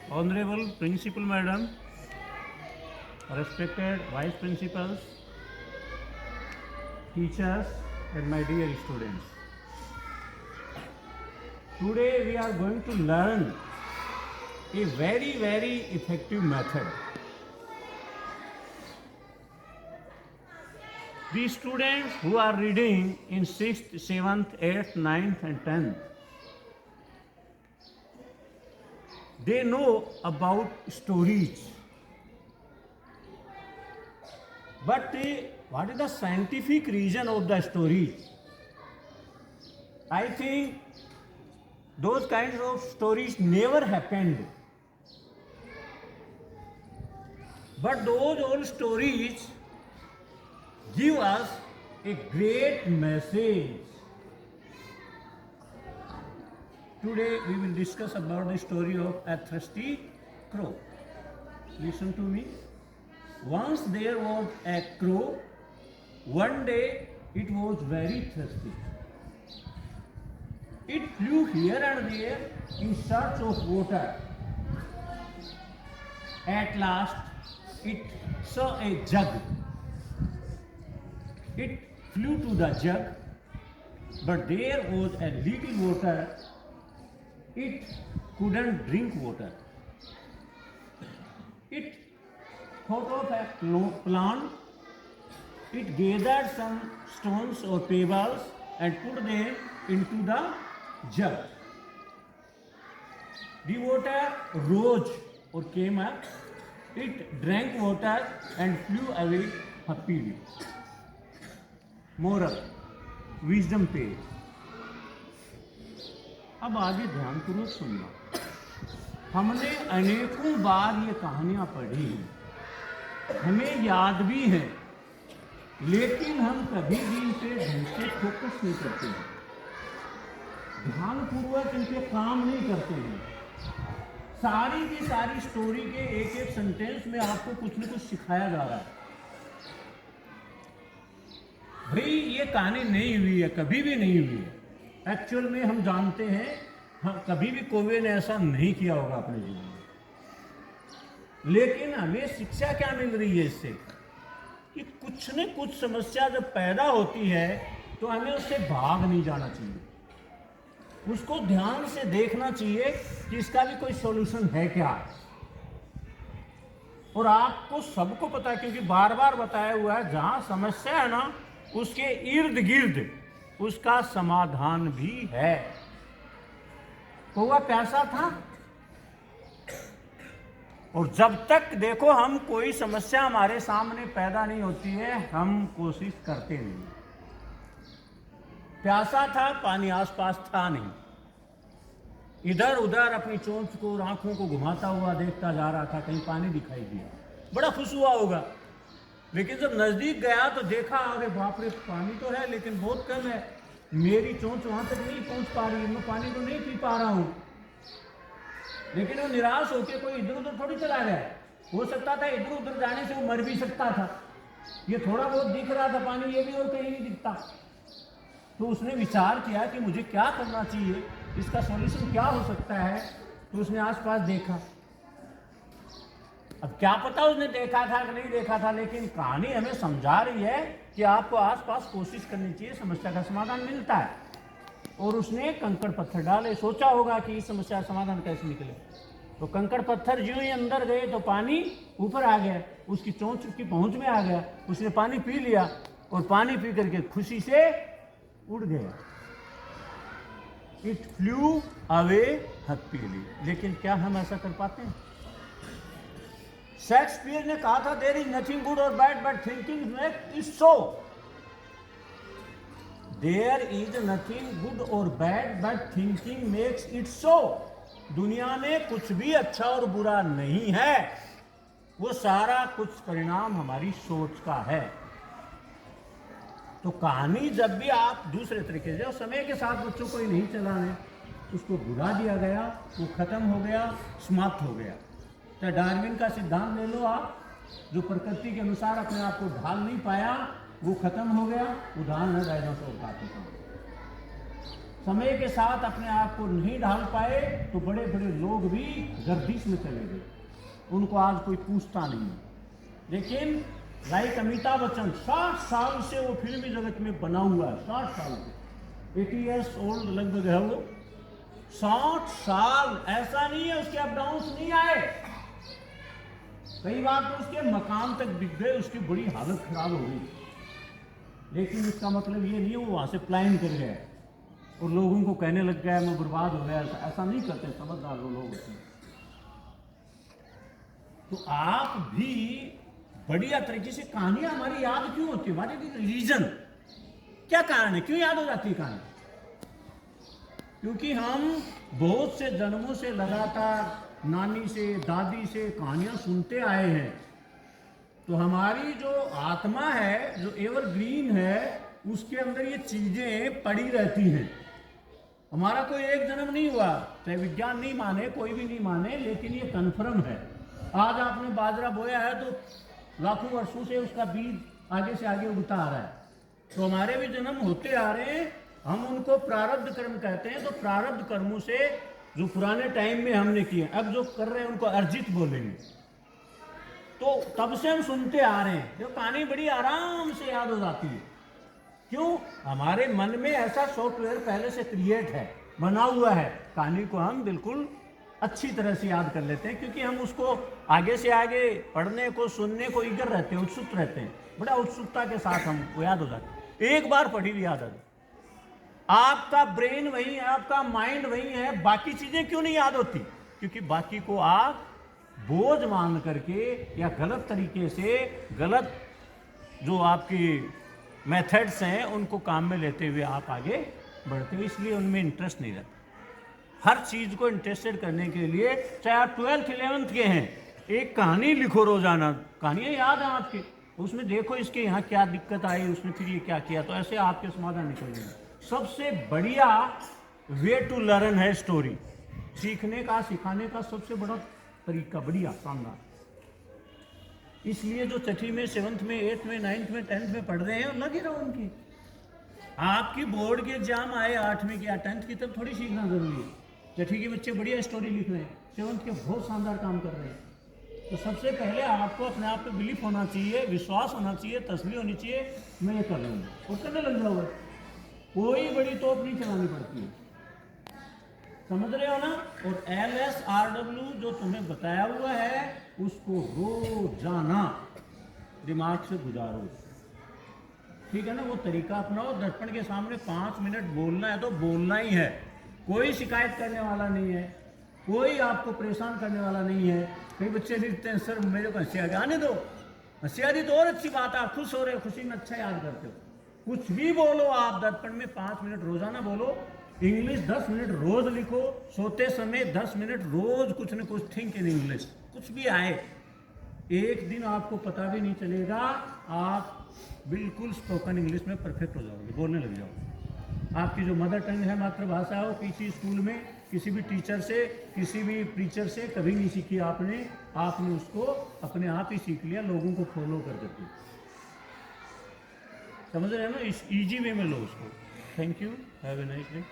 Honorable Principal Madam, respected Vice Principals, teachers, and my dear students. Today we are going to learn a very effective method. The students who are reading in 6th, 7th, 8th, 9th and 10th, they know about stories. But what is the scientific reason of the stories? I think those kinds of stories never happened. But those old stories give us a great message. Today we will discuss about the story of a thirsty crow. Listen to me. Once there was a crow. One day it was very thirsty. It flew here and there in search of water. At last it saw a jug. It flew to the jug, but there was a little water. It couldn't drink water. It thought of a plant. It gathered some stones or pebbles and put them into the jug. The water rose or came up. It drank water and flew away happily. Moral wisdom page. अब आगे ध्यानपूर्वक सुनना। हमने अनेकों बार ये कहानियां पढ़ी हैं, हमें याद भी है, लेकिन हम कभी भी इन पे ढंग से फोकस नहीं करते हैं, ध्यानपूर्वक इन पे काम नहीं करते हैं। सारी की सारी स्टोरी के एक एक सेंटेंस में आपको कुछ न कुछ सिखाया जा रहा है। भाई ये कहानी नहीं हुई है, कभी भी नहीं हुई है। एक्चुअल में हम जानते हैं, हाँ, कभी भी कोई ने ऐसा नहीं किया होगा अपने जीवन में। लेकिन हमें शिक्षा क्या मिल रही है इससे कि कुछ न कुछ समस्या जब पैदा होती है तो हमें उससे भाग नहीं जाना चाहिए, उसको ध्यान से देखना चाहिए कि इसका भी कोई सॉल्यूशन है क्या। और आपको सबको पता है, क्योंकि बार बार बताया हुआ है, जहां समस्या है ना उसके इर्द गिर्द उसका समाधान भी है। कौवा प्यासा था, और जब तक देखो हम कोई समस्या हमारे सामने पैदा नहीं होती है हम कोशिश करते नहीं। प्यासा था, पानी आसपास था नहीं, इधर उधर अपनी चोंच को आंखों को घुमाता हुआ देखता जा रहा था, कहीं पानी दिखाई दिया, बड़ा खुश हुआ होगा। लेकिन जब नजदीक गया तो देखा, अरे बाप रे, पानी तो है लेकिन बहुत कम है, मेरी चोंच वहां तक नहीं पहुंच पा रही है, मैं पानी तो नहीं पी पा रहा हूं। लेकिन वो निराश होकर कोई इधर उधर थोड़ी चला गया, हो सकता था इधर उधर जाने से वो मर भी सकता था। ये थोड़ा बहुत दिख रहा था पानी, ये भी और कहीं नहीं दिखता। तो उसने विचार किया कि मुझे क्या करना चाहिए, इसका सॉल्यूशन क्या हो सकता है। तो उसने आसपास देखा। अब क्या पता उसने देखा था कि नहीं देखा था, लेकिन कहानी हमें समझा रही है कि आपको आसपास कोशिश करनी चाहिए, समस्या का समाधान मिलता है। और उसने कंकड़ पत्थर डाले, सोचा होगा कि इस समस्या का समाधान कैसे निकले। तो कंकड़ पत्थर जो ही अंदर गए तो पानी ऊपर आ गया, उसकी चोंच की पहुंच में आ गया, उसने पानी पी लिया और पानी पी करके खुशी से उड़ गया। It flu away happily. लेकिन क्या हम ऐसा कर पाते हैं? शेक्सपियर ने कहा था, देयर इज नथिंग गुड और bad but thinking makes it so. There is nothing good और bad but thinking makes it so. दुनिया में कुछ भी अच्छा और बुरा नहीं है, वो सारा कुछ परिणाम हमारी सोच का है। तो कहानी जब भी आप दूसरे तरीके से, समय के साथ बच्चों को ही नहीं चलाने, उसको भुला दिया गया, वो खत्म हो गया, समाप्त हो गया। तो डार्विन का सिद्धांत ले लो आप, जो प्रकृति के अनुसार अपने आप को ढाल नहीं पाया, वो खत्म हो गया। उदाहरण है डायनासोर का। समय के साथ अपने आप को नहीं ढाल पाए तो बड़े बड़े लोग भी गर्दिश में चले गए, उनको आज कोई पूछता नहीं। लेकिन लाइक अमिताभ बच्चन 60 साल से वो फिल्मी जगत में बना हुआ है, 60 साल से, 80 ईयर्स ओल्ड लगभग है वो। 60 साल, ऐसा नहीं है उसके अप डाउन्स नहीं आए, कई बार तो उसके मकान तक बिक गए, उसकी बड़ी हालत खराब हो गई, लेकिन इसका मतलब ये नहीं वो वहां से प्लान कर गया और लोगों को कहने लग गया मैं बर्बाद हो गया। ऐसा नहीं करते, समझदार वो लोग होते हैं। तो आप भी बढ़िया तरीके से, कहानियां हमारी याद क्यों होती है, व्हाट इज द रीजन, क्या कारण है, क्यों याद हो जाती है कहानी? क्योंकि हम बहुत से जन्मों से लगातार नानी से दादी से कहानियां सुनते आए हैं। तो हमारी जो आत्मा है, जो एवरग्रीन है, उसके अंदर ये चीजें पड़ी रहती हैं। हमारा कोई एक जन्म नहीं हुआ, चाहे विज्ञान नहीं माने, कोई भी नहीं माने, लेकिन ये कन्फर्म है। आज आपने बाजरा बोया है तो लाखों वर्षों से उसका बीज आगे से आगे उगता आ रहा है। तो हमारे भी जन्म होते आ रहे हैं, हम उनको प्रारब्ध कर्म कहते हैं। तो प्रारब्ध कर्मों से जो पुराने टाइम में हमने किए, अब जो कर रहे हैं उनको अर्जित बोलेंगे। तो तब से हम सुनते आ रहे हैं, जो कहानी बड़ी आराम से याद हो जाती है। क्यों? हमारे मन में ऐसा सॉफ्टवेयर पहले से क्रिएट है, बना हुआ है, कहानी को हम बिल्कुल अच्छी तरह से याद कर लेते हैं, क्योंकि हम उसको आगे से आगे पढ़ने को, सुनने को ईगर रहते हैं, उत्सुक रहते हैं, बड़ा उत्सुकता के साथ हम वो याद हो जाते हैं। एक बार पढ़ी हुई आदत, आपका ब्रेन वही है, आपका माइंड वही है, बाकी चीजें क्यों नहीं याद होती? क्योंकि बाकी को आप बोझ मान करके या गलत तरीके से, गलत जो आपकी मेथड्स हैं उनको काम में लेते हुए आप आगे बढ़ते हो, इसलिए उनमें इंटरेस्ट नहीं रहता। हर चीज को इंटरेस्टेड करने के लिए, चाहे आप 12th 11th के हैं, एक कहानी लिखो रोजाना, कहानियां याद है आपकी, उसमें देखो इसके यहाँ क्या दिक्कत आई, उसने फिर ये क्या किया, तो ऐसे आपके समाधान निकल जाएंगे। सबसे बढ़िया वे टू लर्न है स्टोरी, सीखने का, सिखाने का सबसे बड़ा तरीका, बढ़िया, शानदार। इसलिए जो छठी में, 7th में, 8th में, 9th में, 10th में पढ़ रहे हैं, लगे रहो उनकी। आपकी बोर्ड के एग्जाम आए 8वीं की या 10th की, तब थोड़ी सीखना जरूरी है। छठी के बच्चे बढ़िया स्टोरी लिख रहे हैं, 7th के बहुत शानदार काम कर रहे हैं। तो सबसे पहले आपको अपने आप पे बिलीफ होना चाहिए, विश्वास होना चाहिए, तसल्ली होनी चाहिए, मैं ये कर लूँगा, और करने लग जाओगे। कोई बड़ी तोप नहीं चलानी पड़ती है, समझ रहे हो ना? और LSRW जो तुम्हें बताया हुआ है, उसको रोजाना दिमाग से गुजारो, ठीक है ना? वो तरीका अपनाओ। दर्पण के सामने 5 मिनट बोलना है तो बोलना ही है, कोई शिकायत करने वाला नहीं है, कोई आपको परेशान करने वाला नहीं है। कई बच्चे लिखते हैं सर मेरे को हंसी आ गई, आने दो, हंसी आ रही तो और अच्छी बात है, आप खुश हो रहे हो, खुशी में अच्छा याद करते हो। कुछ भी बोलो आप, दर्पण में 5 मिनट रोजाना बोलो। इंग्लिश 10 मिनट रोज लिखो, सोते समय 10 मिनट रोज कुछ न कुछ थिंक इन इंग्लिश, कुछ भी आए। एक दिन आपको पता भी नहीं चलेगा, आप बिल्कुल स्पोकन इंग्लिश में परफेक्ट हो जाओगे, बोलने लग जाओगे। आपकी जो मदर टंग है, मातृभाषा हो, किसी स्कूल में किसी भी टीचर से, किसी भी प्रीचर से कभी नहीं सीखी आपने उसको अपने आप ही सीख लिया, लोगों को फॉलो कर देती। समझ रहे हैं ना? इस इजी वे में लो उसको। Thank you, have a nice day.